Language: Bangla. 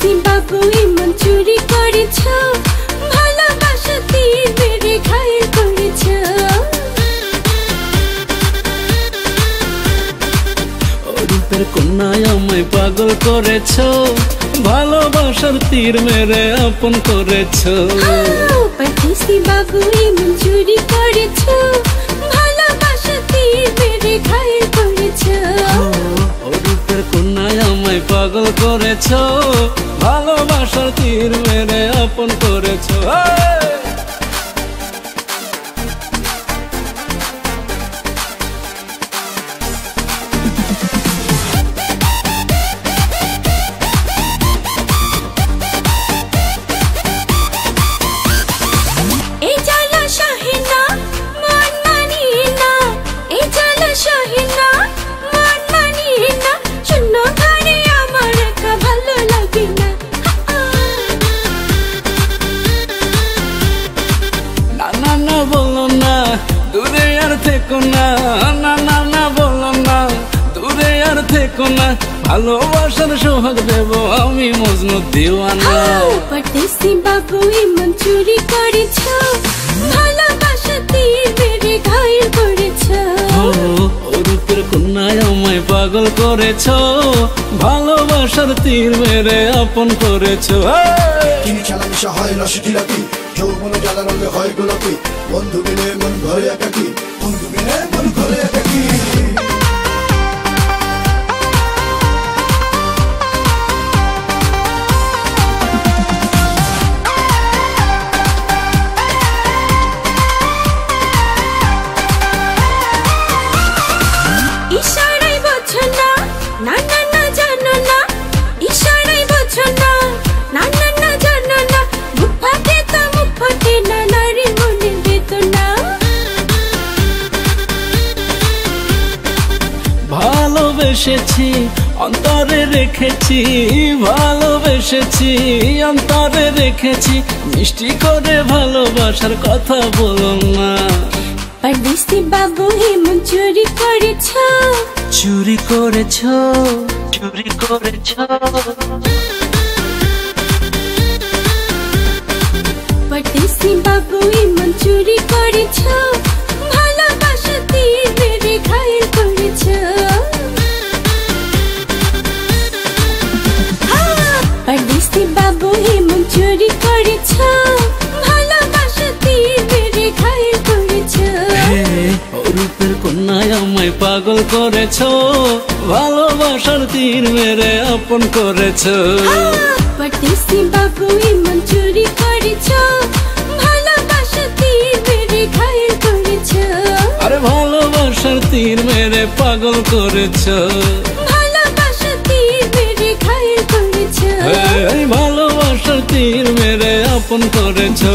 परदेसी बाबू इमन चुरी करेছো ভালোবাসা তীর মেরে ঘায়েল করেছো রূপের কন্যায় আমায় পাগল করেছো ভালোবাসার তীর মেরে আপন করেছো परदेसी बाबू इमन चुरी करेছো ভালোবাসা তীর মেরে ঘায়েল করেছো রূপের কন্যায় আমায় পাগল করেছো ভালোবাসার তীর মেরে আপন করেছো दूरे यार থেকো না না না না বলো না দূরে আর থেকো না ভালোবাসার সোহাগ দেব আমি মজনু দিওয়ানা परदेसी बाबू इमन चुरी করেছো ভালোবাসা তীর মেরে ঘায়েল করেছো রূপের কন্যায় আমায় পাগল করেছো ভালোবাসার তীর মেরে আপন করেছো কিনি খেলা মিশা হয় রসে ঢিলাপি যৌবনে জ্বালা রঙে হয় গোলাপি বন্ধু মিলে মন ঘরে একাকি বন্ধু মিলে মন ঘরে একাকি ইশারায় বোঝো না না না না জানো না ইশারায় বোঝো না না না না জানো না মুখ ফাটে তো মুখ ফাটে না নারী মনে বেদনা ভালোবেসেছি অন্তরে রেখেছি ভালোবেসেছি অন্তরে রেখেছি মিষ্টি করে ভালোবাসার কথা বলো না परदेसी बाबू इमन चुरी করেছো চুরি করেছো চুরি করেছো परदेसी बाबू इमन चुरी করেছো ভালোবাসা তীর মেরে ঘায়েল করেছো परदेसी बाबू इमन चुरी করেছো ভালোবাসা তীর মেরে ঘায়েল করেছো রূপের কন্যায় আমায় পাগল করেছো ভালোবাসার তীর মেরে আপন করেছো परदेसी बाबू इमन चुरी করেছো ভালোবাসা তীর মেরে ঘায়েল করেছো আরে ভালোবাসার তীর মেরে পাগল করেছো ভালোবাসা তীর মেরে ঘায়েল করেছো ভালোবাসার তীর মেরে আপন করেছো